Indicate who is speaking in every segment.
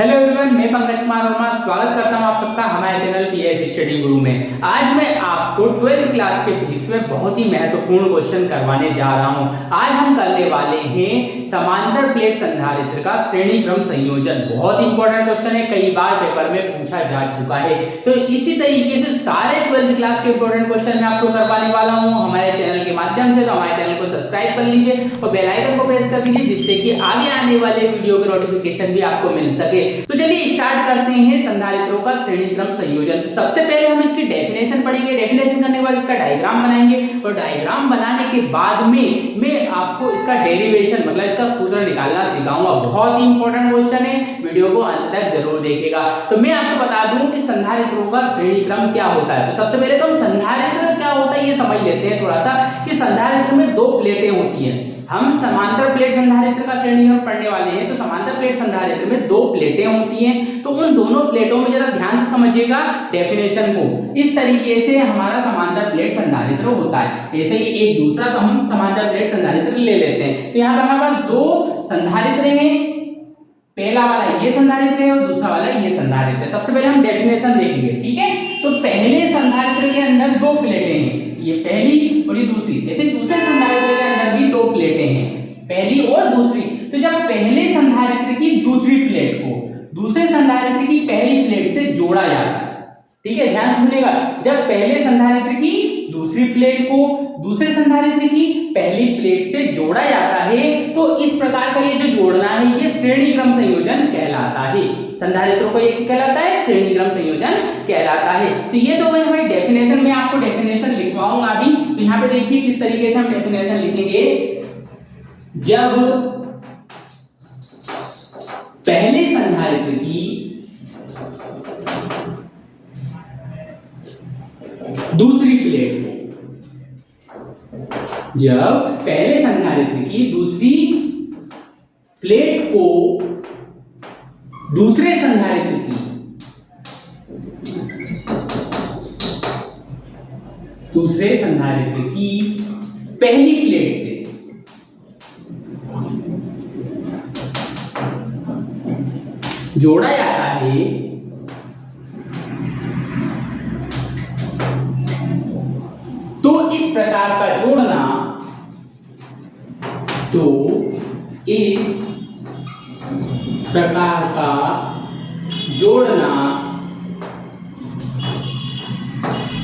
Speaker 1: Hello everyone, मैं पंकज कुमार वर्मा स्वागत करता हूं आप सबका हमारे चैनल पीएस स्टडी गुरु में। आज मैं आपको 12th क्लास के फिजिक्स में बहुत ही महत्वपूर्ण क्वेश्चन करवाने जा रहा हूं। आज हम करने वाले हैं समांतर प्लेट संधारित्र का श्रेणी क्रम संयोजन। बहुत इंपॉर्टेंट क्वेश्चन है, कई बार पेपर में पूछा जा चुका है। तो इसी तरीके से सारे 12th क्लास के इंपॉर्टेंट क्वेश्चन मैं आपको करवाने वाला हूं हमारे चैनल के माध्यम से। तो हमारे चैनल को सब्सक्राइब कर लीजिए और बेल आइकन को प्रेस कर दीजिए, जिससे कि आगे आने वाले वीडियो के नोटिफिकेशन भी आपको मिल सके। तो चलिए स्टार्ट करते हैं संधारित्रों का श्रेणी क्रम संयोजन। सबसे पहले हम इसकी डेफिनेशन पढ़ेंगे। डेफिनेशन करने के बाद इसका डायग्राम बनाएंगे और डायग्राम बनाने के बाद में मैं आपको इसका डेरिवेशन मतलब इसका सूत्र निकालना सिखाऊंगा। बहुत ही इंपॉर्टेंट क्वेश्चन है, वीडियो को अंत तक जरूर देखिएगा। तो मैं आपको बता दूं कि संधारित्रों का श्रेणी क्रम क्या होता है। तो सबसे पहले तो हम संधारित्र क्या होता है ये समझ लेते हैं थोड़ा सा, कि संधारित्र में दो प्लेटें होती हैं। हम समांतर प्लेट संधारित्र का श्रेणी क्रम पढ़ने वाले हैं। तो समांतर प्लेट संधारित्र में दो प्लेटें होती हैं। तो उन दोनों प्लेटों में जरा ध्यान से समझिएगा डेफिनेशन को। इस तरीके से हमारा समांतर प्लेट संधारित्र होता है। ऐसे ही एक दूसरा हम समांतर प्लेट संधारित्र ले लेते हैं। तो यहाँ पर हमारे पास दो संधारित्र हैं। पहला वाला ये संधारित्र है और दूसरा वाला ये संधारित्र है। सबसे पहले हम डेफिनेशन देखेंगे, ठीक है। तो पहले संधारित्र के अंदर दो प्लेटें हैं, ये पहली और ये दूसरी। ऐसे दूसरे संधारित्र के अंदर भी दो प्लेटें हैं, पहली और दूसरी। तो जब पहले संधारित्र की दूसरी प्लेट को दूसरे संधारित्र की पहली प्लेट से जोड़ा जाता है, ठीक है, ध्यान से सुनिएगा। जब पहले संधारित्र की दूसरी प्लेट को दूसरे संधारित्र की पहली प्लेट से जोड़ा जाता है, तो इस प्रकार का ये जो जोड़ना है ये श्रेणी क्रम संयोजन कहलाता है। संधारित्रों को एक कहलाता है, श्रेणी क्रम संयोजन कहलाता है। तो ये तो भाई हमारी डेफिनेशन में आपको डेफिनेशन लिखवाऊंगा अभी। तो यहाँ पे देखिए किस तरीके से हम डेफिनेशन लिखेंगे। जब पहले संधारित्र की दूसरी प्लेट को जब पहले संधारित्र की दूसरी प्लेट को दूसरे संधारित्र की पहली प्लेट से जोड़ा जाता है, तो इस प्रकार का जोड़ना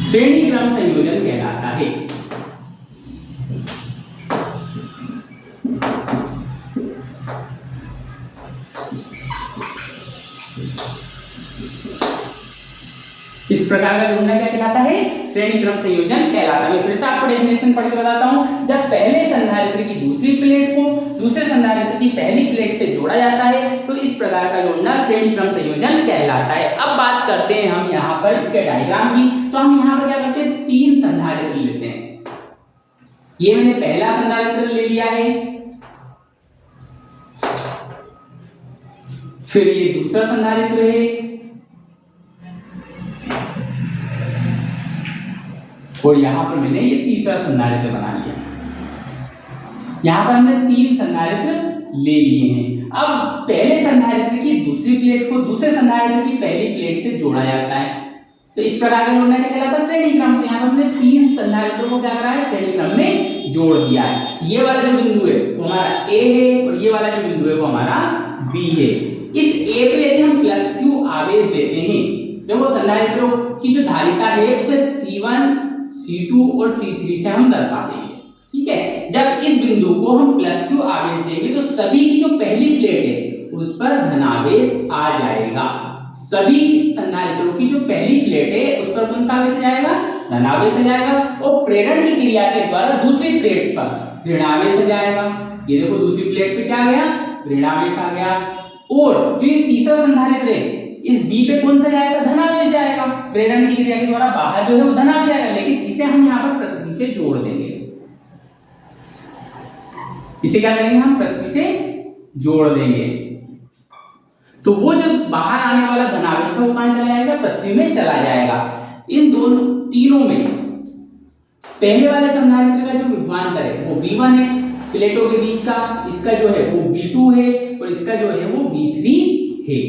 Speaker 1: श्रेणी क्रम संयोजन कहलाता है। इस प्रकार का जोड़ना क्या कहलाता है? श्रेणी क्रम संयोजन कहलाता है। मैं फिर से आपको डेफिनेशन पढ़ के बताता हूं। जब पहले संधारित्र की दूसरी प्लेट को दूसरे संधारित्र की पहली प्लेट से जोड़ा जाता है, तो इस प्रकार का जोड़ना श्रेणी क्रम संयोजन कहलाता है। अब बात करते हैं हम यहाँ पर इसके डायग्राम की। तो हम यहाँ पर क्या करते हैं, तीन संधारित्र लेते हैं। ये मैंने पहला संधारित्र ले लिया है, फिर ये दूसरा संधारित्र है, और यहां पर मैंने ये तीसरा संधारित्र बना लिया। यहां पर हमने तीन संधारित्र ले लिए हैं। अब पहले संधारित्र की दूसरी प्लेट को दूसरे संधारित्र की पहली प्लेट से जोड़ा जाता है, तो इस प्रकार का जोड़ना क्या कहलाता है? श्रेणी क्रम। तो यहाँ पर हमने तीन संधारित्रों को क्या करा है? श्रेणी क्रम में जोड़ दिया है। ये वाला जो बिंदु है वो हमारा ए है और ये वाला जो बिंदु है वो हमारा बी है। इस ए पे यदि हम +q आवेश देते हैं, तो वो संधारित्रों की जो धारिता है उसे C1 C2 और C3 से हम दर्शा देंगे, ठीक है। जब इस बिंदु को हम +q आवेश देंगे तो सभी की जो पहली प्लेट है उस पर धनावेश आ जाएगा। सभी संधारित्रों की जो पहली प्लेट है उस पर कौन सा आवेश आ जाएगा? धनावेश आ जाएगा। और प्रेरण की क्रिया के द्वारा दूसरी प्लेट पर ऋणावेश आ जाएगा। ये देखो दूसरी प्लेट पे क्या आ गया? ऋणावेश आ गया। और जो ये तीसरा संधारित्र है इस बी पे कौन सा जाएगा? धनावेश जाएगा। प्रेरण की क्रिया के द्वारा बाहर जो है वो धनावेश जाएगा, लेकिन इसे हम यहाँ पर पृथ्वी से जोड़ देंगे। इसे क्या करेंगे? हम पृथ्वी से जोड़ देंगे। तो वो जो बाहर आने वाला धनावेश था वो कहां चला जाएगा? पृथ्वी में चला जाएगा। इन दोनों तीनों में पहले वाले संधारित्र का जो विभवांतर है वो V1 है प्लेटों के बीच का, इसका जो है वो V2 है और इसका जो है वो V3 है।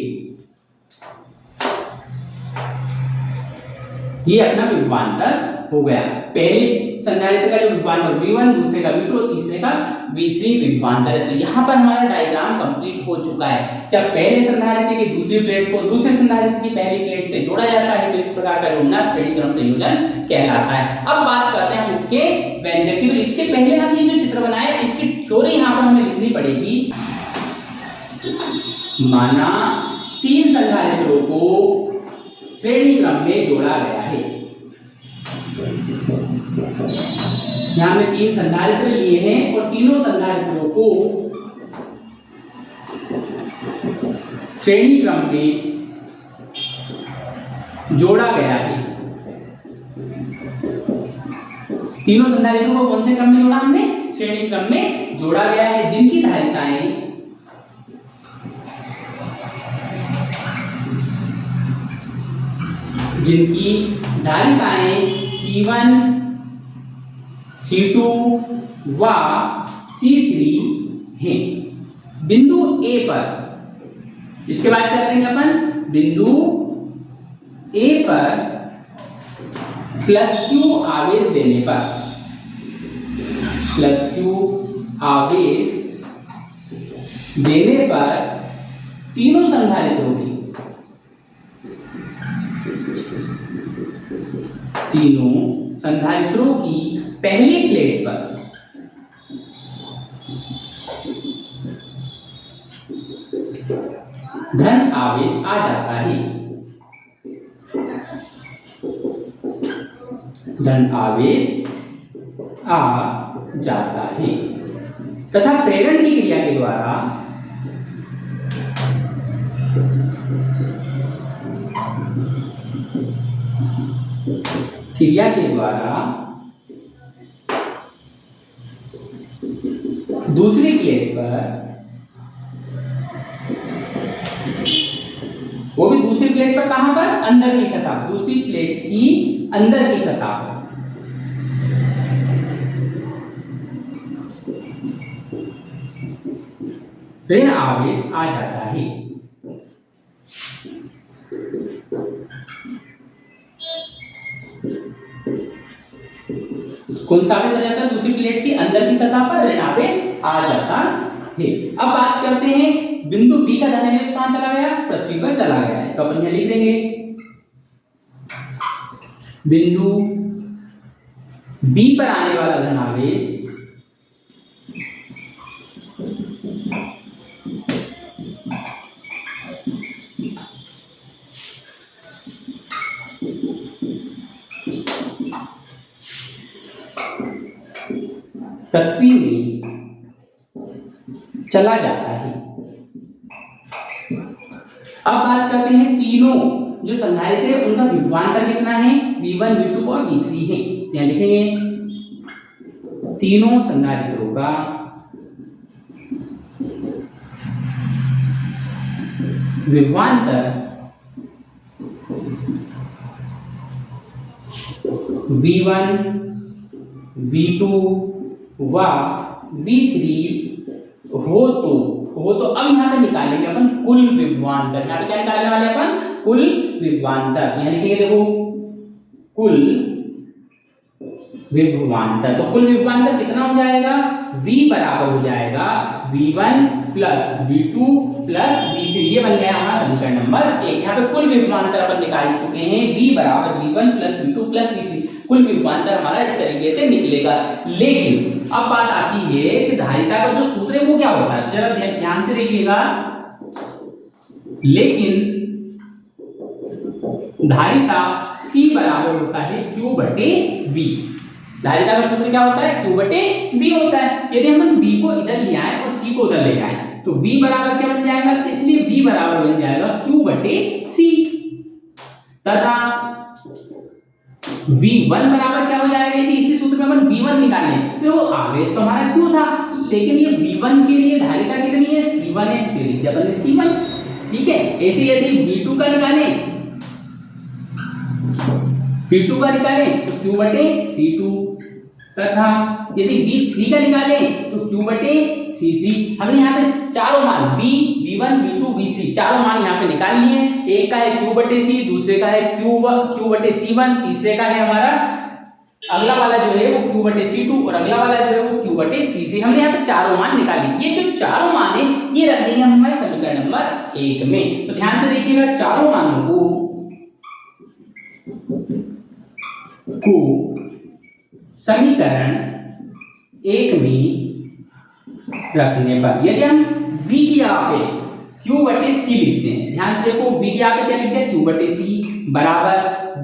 Speaker 1: ये अपना विभवांतर हो गया। पहले संधारित्र का जो विभवांतर V1, दूसरे का V2 और तीसरे का V3 विभवांतर है। तो यहाँ पर हमारा डायग्राम कंप्लीट हो चुका है। जब पहले संधारित्र की दूसरी प्लेट को दूसरे संधारित्र की पहली प्लेट से जोड़ा जाता है तो इस प्रकार का जोड़ना श्रेणी क्रम संयोजन कहलाता है। अब बात करते हैं हम इसके व्यंजक की। तो इसके पहले हम ये जो चित्र बनाया इसकी थ्योरी यहाँ पर हमें लिखनी पड़ेगी। माना 3 संधारित्रों को श्रेणी क्रम में जोड़ा गया है। यहाँ हमने 3 संधारित्र लिए हैं और तीनों संधारित्रों को श्रेणी क्रम में जोड़ा गया है। तीनों संधारित्रों को कौन से क्रम में जोड़ा हमने? श्रेणी क्रम में जोड़ा गया है, जिनकी धारिताएं C1, C2 व C3 हैं। बिंदु A पर इसके बाद क्या करेंगे अपन? बिंदु A पर +Q आवेश देने पर, +Q आवेश देने पर तीनों संधारित्रों की पहली प्लेट पर धन आवेश आ जाता है। धन आवेश आ जाता है तथा प्रेरण की क्रिया के द्वारा दूसरी प्लेट पर, वो भी दूसरी प्लेट पर कहां पर? अंदर की सतह, दूसरी प्लेट की अंदर की सतह पर ऋण आवेश आ जाता है। कौन सा आवेश आ जाता है? दूसरी प्लेट की अंदर की सतह पर ऋण आवेश आ जाता है। अब बात करते हैं बिंदु B का धन आवेश कहां चला गया? पृथ्वी पर चला गया है। तो अपन यहां लिख देंगे बिंदु B पर आने वाला धन आवेश पृथ्वी में चला जाता है। अब बात करते हैं तीनों जो संधारित्र है उनका विभवांतर कितना है? V1, V2 और V3 है। यहाँ लिखेंगे तीनों संधारित्रों का विभवांतर V1, V2 व V3 हो तो अब यहाँ पे निकालेंगे अपन कुल विभवांतर। यहाँ पे क्या निकालने वाले अपन? कुल विभवांतर। यहाँ लिखेंगे देखो कुल विभवांतर। तो कुल विभवांतर कितना हो जाएगा? V बराबर हो जाएगा V1 + V2 + V3। ये बन गया हमारा समीकरण नंबर 1। यहाँ पे कुल विभवांतर अपन निकाल चुके हैं। V बराबर V1 + V2 + V3। कुल विभवांतर हमारा इस तरीके से निकलेगा। लेकिन अब बात आती है कि धारिता का जो सूत्र है वो क्या होता है? जरा ध्यान से देखिएगा। लेकिन धारिता C बराबर होता है Q/V। धारिता का सूत्र क्या होता है? Q/V होता है। यदि हम V को इधर ले आए और C को उधर ले जाए तो V बराबर क्या बन जाएगा? इसलिए V बराबर बन जाएगा Q/C तथा V1 बराबर क्या हो जाएगा? यदि इसी सूत्र में अपन V1 निकालें तो आवेश तो हमारा Q था, लेकिन ये V1 के लिए धारिता कितनी है? C1 है। तो लिख दिया अपन ने C1। ठीक है। ऐसे यदि V2 का निकालें तो Q/C2 तथा यदि V3 का निकालें तो Q बटे C3। हमने यहाँ पे चारों मान V, V1, V2, V3 चारों मान यहाँ पे निकाल लिए। एक का है Q बटे C, दूसरे का है Q बटे C1, तीसरे का है हमारा अगला वाला जो है वो Q बटे C2 और अगला वाला जो है वो Q बटे C3। हमने यहाँ पे चारों मान निकाल लिए। ये जो चारों मान है ये रख देंगे हम हमारे समीकरण नंबर 1 में। तो ध्यान से देखिएगा, चारों मानों को समीकरण 1 में रखने पर यदि हम V की जगह पे Q बटे C लिखते हैं, ध्यान से देखो V की जगह पे क्या लिखते हैं Q बटे C बराबर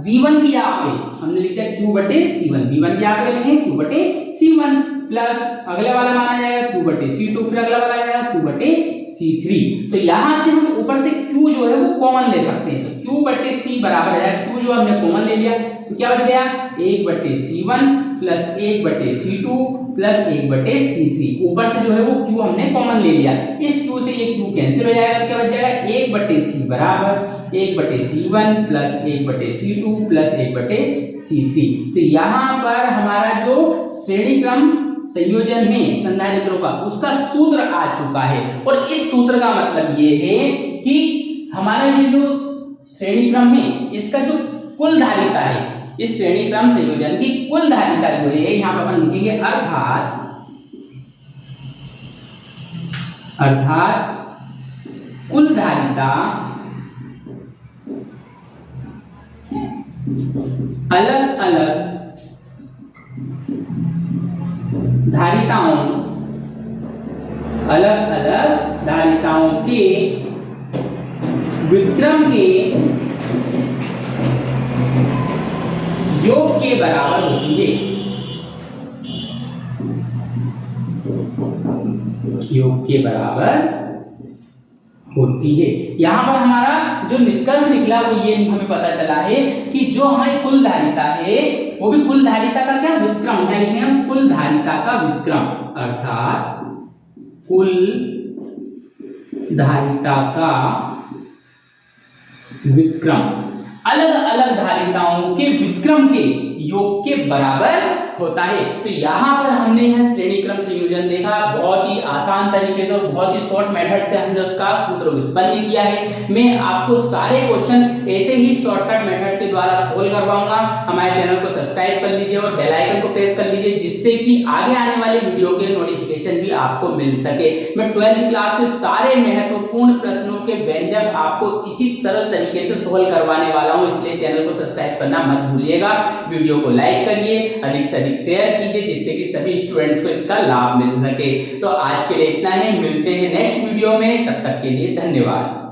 Speaker 1: V1 की जगह पे हमने लिखा है Q बटे C1, V1 की जगह पे लिखें Q बटे C1 प्लस अगले वाला माना जाएगा Q बटे C2, फिर अगला वाला आएगा Q बटे C3। तो यहाँ से हम ऊपर से Q जो है वो कॉमन ले सकते हैं। तो Q बटे C बराबर है, Q जो हमने कॉमन ले लिया तो क्या बच गया 1 बटे C1 प्लस 1 बटे C2 प्लस 1 बटे C3। ऊपर से जो है वो Q हमने कॉमन ले लिया, इस Q से ये Q कैंसिल हो जाएगा, क्या बच जाएगा 1 बटे C बराबर 1 बटे C1 प्लस 1 बटे C2 प्लस 1 बटे C3। तो यहाँ पर हमारा जो श्रेणी क्रम संयोजन है संधारित्रों का उसका सूत्र आ चुका है। और इस सूत्र का मतलब ये है कि हमारा ये जो श्रेणी क्रम है इसका जो कुल धारिता है, इस श्रेणी क्रम संयोजन की कुल धारिता जो है यहाँ पर अपन लिखेंगे अर्थात कुल धारिता अलग अलग धारिताओं के व्युत्क्रम के योग के बराबर होती है। योग के बराबर होती है। यहाँ पर हमारा जो निष्कर्ष निकला वो ये हमें पता चला है कि जो हमारी कुल धारिता है वो भी कुल धारिता का क्या व्युत्क्रम है, लिखेंगे हम कुल धारिता का व्युत्क्रम, अर्थात कुल धारिता का व्युत्क्रम अलग अलग धारिताओं के व्युत्क्रम के योग के बराबर होता है। तो यहाँ पर हमने यह श्रेणी क्रम संयोजन देखा, बहुत ही आसान तरीके से और बहुत ही शॉर्ट मेथड से हमने उसका सूत्र उत्पन्न किया है। मैं आपको सारे क्वेश्चन ऐसे ही शॉर्टकट मेथड के द्वारा सोल्व करवाऊंगा। हमारे चैनल को सब्सक्राइब कर लीजिए और बेल आइकन को प्रेस कर लीजिए, जिससे कि आगे आने वाले वीडियो के नोटिफिकेशन भी आपको मिल सके। मैं 12वीं क्लास के सारे महत्वपूर्ण प्रश्नों के व्यंजक आपको इसी सरल तरीके से सोल्व करवाने वाला हूँ, इसलिए चैनल को सब्सक्राइब करना मत भूलिएगा। वीडियो को लाइक करिए, अधिक से अधिक शेयर कीजिए, जिससे कि सभी स्टूडेंट्स को इसका लाभ मिल सके। तो आज के लिए इतना ही, मिलते हैं नेक्स्ट वीडियो में, तब तक के लिए धन्यवाद।